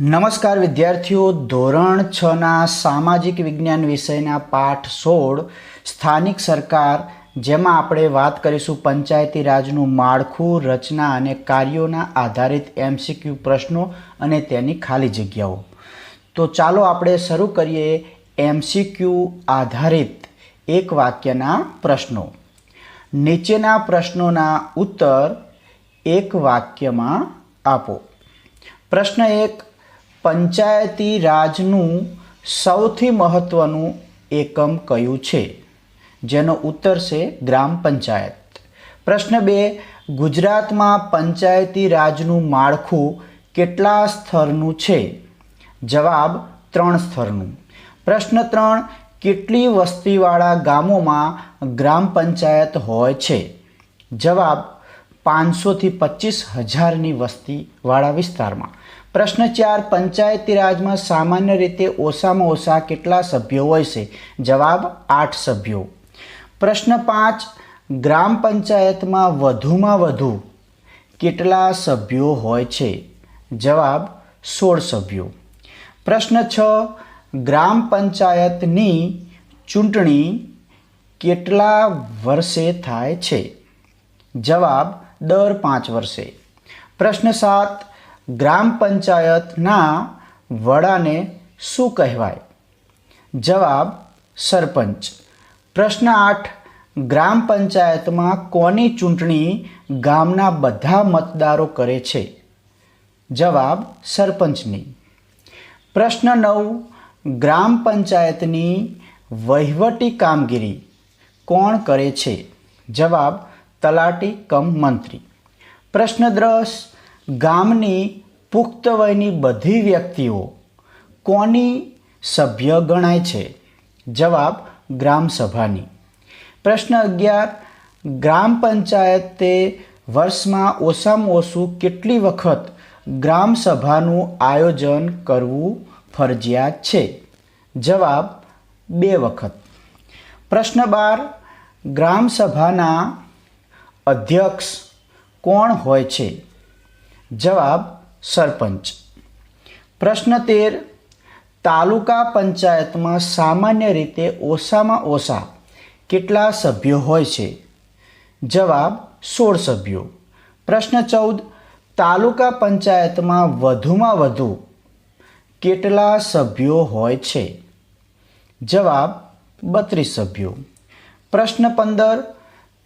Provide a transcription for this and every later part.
નમસ્કાર વિદ્યાર્થીઓ, ધોરણ 6ના સામાજિક વિજ્ઞાન વિષયના પાઠ 16 સ્થાનિક સરકાર, જેમાં આપણે વાત કરીશું પંચાયતી રાજનું માળખું, રચના અને કાર્યોના આધારિત MCQ પ્રશ્નો અને તેની ખાલી જગ્યાઓ. તો ચાલો આપણે શરૂ કરીએ MCQ આધારિત એક વાક્યના પ્રશ્નો. નીચેના પ્રશ્નોના ઉત્તર એક વાક્યમાં આપો. પ્રશ્ન 1, પંચાયતી રાજનું સૌથી મહત્વનું એકમ કયું છે? જેનો ઉત્તર છે ગ્રામ પંચાયત. પ્રશ્ન 2, ગુજરાતમાં પંચાયતી રાજનું માળખું કેટલા સ્તરનું છે? જવાબ 3 સ્તરનું. પ્રશ્ન 3, કેટલી વસ્તીવાળા ગામોમાં ગ્રામ પંચાયત હોય છે? જવાબ 500 થી 25,000ની વસ્તીવાળા વિસ્તારમાં. પ્રશ્ન 4, પંચાયતી રાજમાં સામાન્ય રીતે ઓછામાં ઓછા કેટલા સભ્યો હોય છે? જવાબ 8 સભ્યો. પ્રશ્ન 5, ગ્રામ પંચાયતમાં વધુમાં વધુ કેટલા સભ્યો હોય છે? જવાબ 16 સભ્યો. પ્રશ્ન 6, ગ્રામ પંચાયતની ચૂંટણી કેટલા વર્ષે થાય છે? જવાબ દર 5 વર્ષે. પ્રશ્ન 7, ગ્રામ પંચાયતના વડાને શું કહેવાય? જવાબ સરપંચ. પ્રશ્ન 8, ગ્રામ પંચાયતમાં કોની ચૂંટણી ગામના બધા મતદારો કરે છે? જવાબ સરપંચની. પ્રશ્ન 9, ગ્રામ પંચાયતની વહીવટી કામગીરી કોણ કરે છે? જવાબ તલાટી કમ મંત્રી. પ્રશ્ન 10, ગામની પુખ્ત વયની બધી વ્યક્તિઓ કોની સભ્ય ગણાય છે? જવાબ ગ્રામ સભાની. પ્રશ્ન 11, ગ્રામ પંચાયતે વર્ષમાં ઓછામાં ઓછું કેટલી વખત ગ્રામ સભાનું આયોજન કરવું ફરજિયાત છે? જવાબ 2 વખત. પ્રશ્ન 12, ગ્રામ સભાના અધ્યક્ષ કોણ હોય છે? જવાબ સરપંચ. પ્રશ્ન 13, તાલુકા પંચાયતમાં સામાન્ય રીતે ઓછામાં ઓછા કેટલા સભ્યો હોય છે? જવાબ 16 સભ્યો. પ્રશ્ન 14, તાલુકા પંચાયતમાં વધુમાં વધુ કેટલા સભ્યો હોય છે? જવાબ 32 સભ્યો. પ્રશ્ન 15,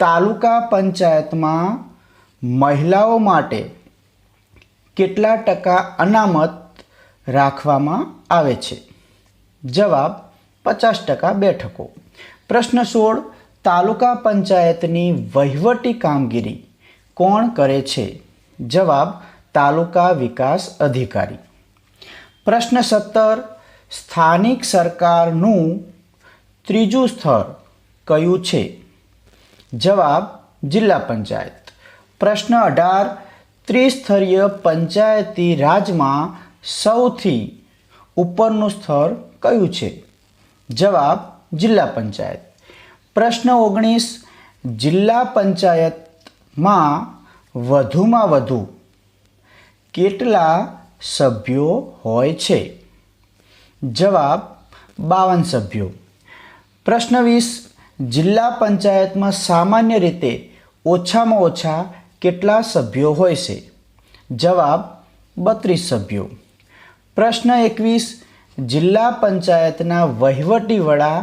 તાલુકા પંચાયતમાં મહિલાઓ માટે કેટલા ટકા અનામત રાખવામાં આવે છે? જવાબ 50% બેઠકો. પ્રશ્ન 16, તાલુકા પંચાયતની વહીવટી કામગીરી કોણ કરે છે? જવાબ તાલુકા વિકાસ અધિકારી. પ્રશ્ન 17, સ્થાનિક સરકારનું ત્રીજું સ્તર કયું છે? જવાબ જિલ્લા પંચાયત. પ્રશ્ન 18, ત્રિસ્તરીય પંચાયતી રાજમાં સૌથી ઉપરનું સ્તર કયું છે? જવાબ જિલ્લા પંચાયત. પ્રશ્ન 19, જિલ્લા પંચાયતમાં વધુમાં વધુ કેટલા સભ્યો હોય છે? જવાબ 52 સભ્યો. પ્રશ્ન 20, જિલ્લા પંચાયતમાં સામાન્ય રીતે ઓછામાં ઓછા કેટલા સભ્યો હોય છે? જવાબ 32 સભ્યો. પ્રશ્ન 21, જિલ્લા પંચાયતના વહીવટી વડા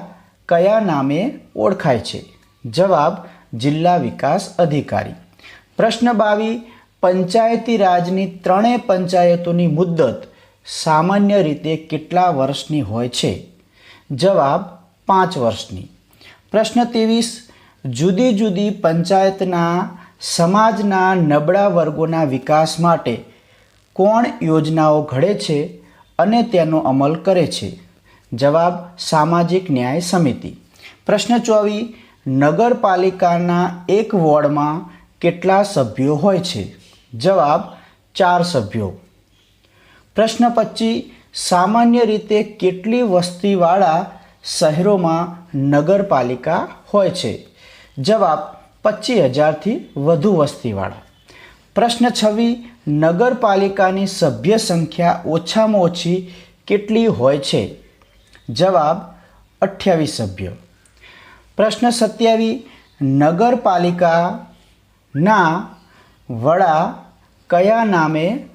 કયા નામે ઓળખાય છે? જવાબ જિલ્લા વિકાસ અધિકારી. પ્રશ્ન 22, પંચાયતી રાજની ત્રણેય પંચાયતોની મુદ્દત સામાન્ય રીતે કેટલા વર્ષની હોય છે? જવાબ 5 વર્ષની. પ્રશ્ન 23, જુદી જુદી પંચાયતના સમાજના નબળા વર્ગોના વિકાસ માટે કોણ યોજનાઓ ઘડે છે અને તેનો અમલ કરે છે? જવાબ સામાજિક ન્યાય સમિતિ. પ્રશ્ન 24, નગરપાલિકાના એક વોર્ડમાં કેટલા સભ્યો હોય છે? જવાબ 4 સભ્યો. પ્રશ્ન 25, સામાન્ય રીતે કેટલી વસ્તીવાળા શહેરોમાં નગરપાલિકા હોય છે? જવાબ 25,000થી વધુ વસ્તીવાળા. પ્રશ્ન 26, નગરપાલિકાની સભ્ય સંખ્યા ઓછામાં ઓછી કેટલી હોય છે? જવાબ 28 સભ્ય. પ્રશ્ન 27. નગરપાલિકાના વડા કયા નામે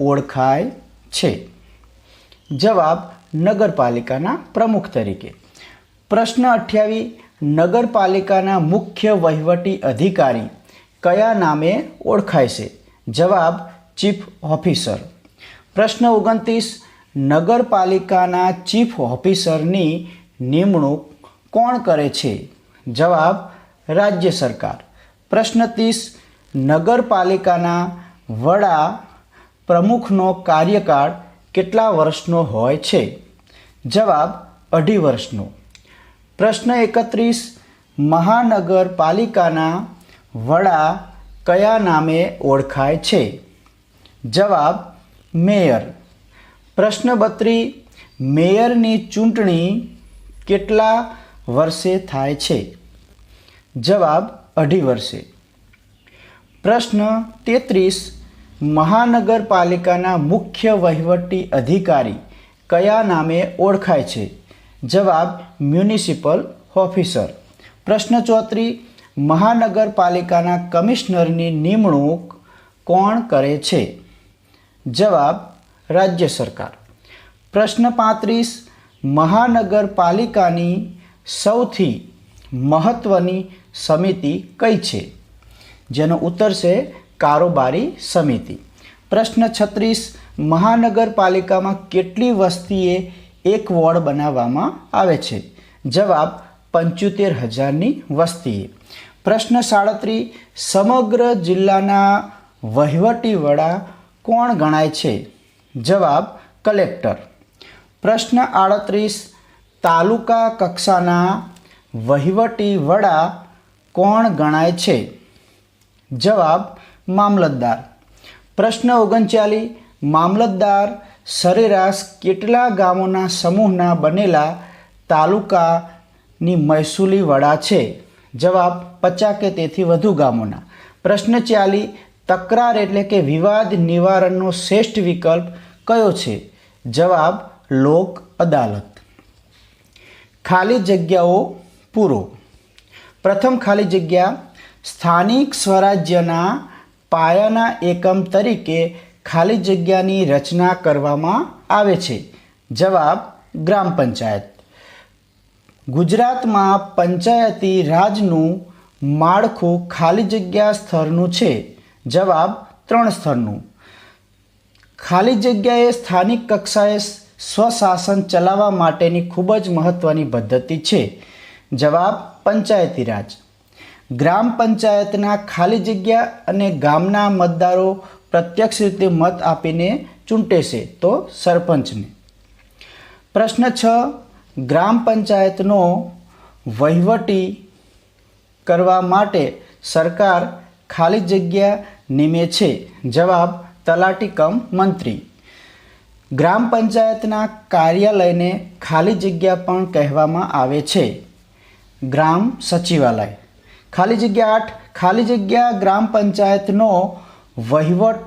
ઓળખાય છે? જવાબ નગરપાલિકાના પ્રમુખ તરીકે. પ્રશ્ન 28. નગરપાલિકાના મુખ્ય વહીવટી અધિકારી કયા નામે ઓળખાય છે? જવાબ ચીફ ઓફિસર. પ્રશ્ન 29. નગરપાલિકાના ચીફ ઓફિસરની નિમણૂક કોણ કરે છે? જવાબ રાજ્ય સરકાર. પ્રશ્ન 30. નગરપાલિકાના વડા પ્રમુખનો કાર્યકાળ કેટલા વર્ષનો હોય છે? જવાબ 2.5 વર્ષનો. પ્રશ્ન 31. મહાનગરપાલિકાના વડા કયા નામે ઓળખાય છે? જવાબ મેયર. પ્રશ્ન 32. મેયરની ચૂંટણી કેટલા વર્ષે થાય છે? જવાબ 2.5 વર્ષે. પ્રશ્ન 33. મહાનગરપાલિકાના મુખ્ય વહીવટી અધિકારી કયા નામે ઓળખાય છે? જવાબ મ્યુનિસિપલ ઓફિસર. પ્રશ્ન 34. મહાનગરપાલિકાના કમિશનરની નિમણૂક કોણ કરે છે? જવાબ રાજ્ય સરકાર. પ્રશ્ન 35. મહાનગરપાલિકાની સૌથી મહત્ત્વની સમિતિ કઈ છે? જેનો ઉત્તર છે કારોબારી સમિતિ. પ્રશ્ન 36. મહાનગરપાલિકામાં કેટલી વસ્તીએ એક વોર્ડ બનાવવામાં આવે છે? જવાબ 75,000ની વસ્તીએ. પ્રશ્ન 37. સમગ્ર જિલ્લાના વહીવટી વડા કોણ ગણાય છે? જવાબ કલેક્ટર. પ્રશ્ન 38. તાલુકા કક્ષાના વહીવટી વડા કોણ ગણાય છે? જવાબ મામલતદાર. પ્રશ્ન 39. મામલતદાર સરેરાશ કેટલા ગામોના સમૂહના બનેલા તાલુકાની મહેસૂલી વડા છે? જવાબ 50 કે તેથી વધુ ગામોના. પ્રશ્ન 40. તકરાર એટલે કે વિવાદ નિવારણનો શ્રેષ્ઠ વિકલ્પ કયો છે? જવાબ લોક અદાલત. ખાલી જગ્યાઓ પૂરો. પ્રથમ ખાલી જગ્યા. સ્થાનિક સ્વરાજ્યના પાયાના એકમ તરીકે ખાલી જગ્યાની રચના કરવામાં આવે છે. જવાબ ગ્રામ પંચાયત. ગુજરાતમાં પંચાયતી રાજનું માળખું ખાલી જગ્યા સ્તરનું છે. જવાબ 3 સ્તરનું. ખાલી જગ્યા એ સ્થાનિક કક્ષાએ સ્વશાસન ચલાવવા માટેની ખૂબ જ મહત્ત્વની પદ્ધતિ છે. જવાબ પંચાયતી રાજ. ગ્રામ પંચાયતના ખાલી જગ્યા અને ગામના મતદારો પ્રત્યક્ષ રીતે મત આપીને ચૂંટે છે તો સરપંચને. પ્રશ્ન 6. ગ્રામ પંચાયતનો વહીવટી કરવા માટે સરકાર ખાલી જગ્યા નિમે છે. જવાબ તલાટી કમ મંત્રી. ગ્રામ પંચાયતના કાર્યાલયને ખાલી જગ્યા પણ કહેવામાં આવે છે. ગ્રામ સચિવાલય. ખાલી જગ્યા 8. ખાલી જગ્યા ગ્રામ પંચાયતનો વહીવટ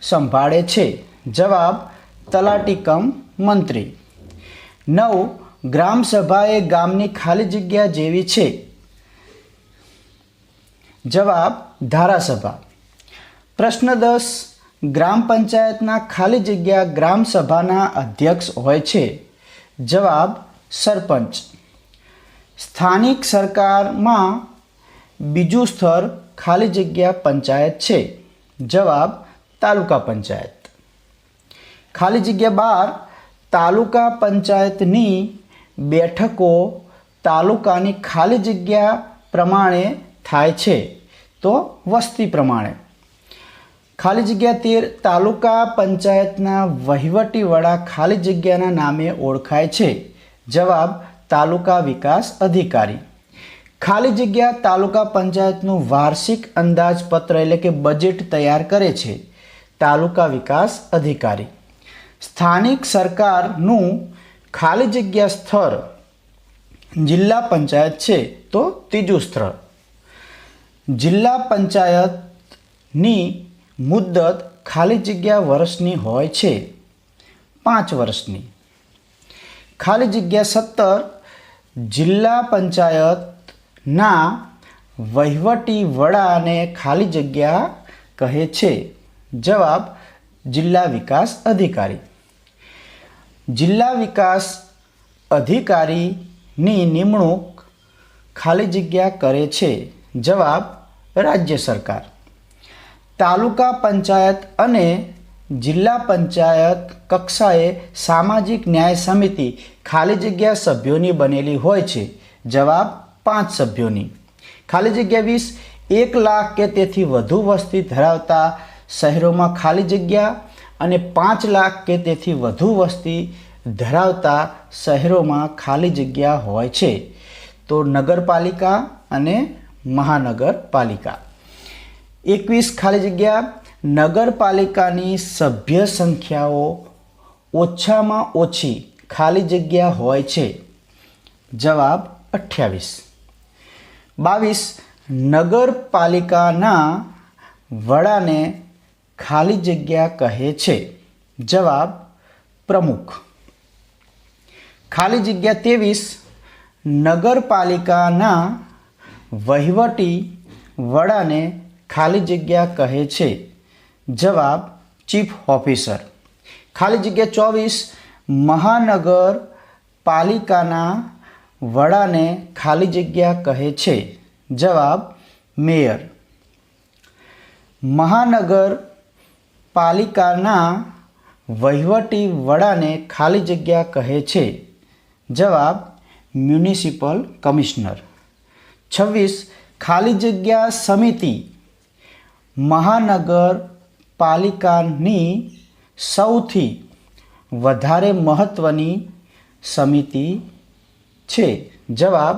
સંભાળે છે. જવાબ તલાટી કમ મંત્રી. 9. ગ્રામ સભા એ ગામની ખાલી જગ્યા જેવી છે. જવાબ ધારાસભા. પ્રશ્ન 10. ગ્રામ પંચાયતના ખાલી જગ્યા ગ્રામ સભાના અધ્યક્ષ હોય છે. જવાબ સરપંચ. સ્થાનિક સરકારમાં બીજું સ્તર ખાલી જગ્યા પંચાયત છે. જવાબ તાલુકા પંચાયત. ખાલી જગ્યા 12. તાલુકા પંચાયતની બેઠકો તાલુકાની ખાલી જગ્યા પ્રમાણે થાય છે તો વસ્તી પ્રમાણે. ખાલી જગ્યા 13. તાલુકા પંચાયતના વહીવટી વડા ખાલી જગ્યાના નામે ઓળખાય છે. જવાબ તાલુકા વિકાસ અધિકારી. ખાલી જગ્યા તાલુકા પંચાયતનું વાર્ષિક અંદાજપત્ર એટલે કે બજેટ તૈયાર કરે છે. તાલુકા વિકાસ અધિકારી. સ્થાનિક સરકારનું ખાલી જગ્યા સ્તર જિલ્લા પંચાયત છે તો ત્રીજું સ્તર. જિલ્લા પંચાયતની મુદ્દત ખાલી જગ્યા વર્ષની હોય છે? 5 વર્ષની. ખાલી જગ્યા 17 જિલ્લા પંચાયતના વહીવટી વડાને ખાલી જગ્યા કહે છે? જવાબ જિલ્લા વિકાસ અધિકારી. જિલ્લા વિકાસ અધિકારીની નિમણૂક ખાલી જગ્યા કરે છે? જવાબ રાજ્ય સરકાર. તાલુકા પંચાયત અને જિલ્લા પંચાયત કક્ષાએ સામાજિક ન્યાય સમિતિ ખાલી જગ્યા સભ્યોની બનેલી હોય છે? જવાબ 5 સભ્યોની. ખાલી જગ્યા 20 1 લાખ કે તેથી વધુ વસ્તી ધરાવતા શહેરોમાં ખાલી જગ્યા અને 5 લાખ કે તેથી વધુ વસ્તી ધરાવતા શહેરોમાં ખાલી જગ્યા હોય છે. તો નગરપાલિકા અને મહાનગરપાલિકા. 21 ખાલી જગ્યા નગરપાલિકાની સભ્ય સંખ્યાઓ ઓછામાં ઓછી ખાલી જગ્યા હોય છે? જવાબ 28. 22 નગરપાલિકાના વડાને ખાલી જગ્યા કહે છે? જવાબ પ્રમુખ. ખાલી જગ્યા 23 નગરપાલિકાના વહીવટી વડાને ખાલી જગ્યા કહે છે? જવાબ ચીફ ઓફિસર. ખાલી જગ્યા 24 મહાનગરપાલિકાના વડાને ખાલી જગ્યા કહે છે? જવાબ મેયર. મહાનગરપાલિકાના વહીવટી વડાને ખાલી જગ્યા કહે છે? જવાબ મ્યુનિસિપલ કમિશનર. 26 ખાલી જગ્યા સમિતિ મહાનગરપાલિકાની સૌથી વધારે મહત્ત્વની સમિતિ છે? જવાબ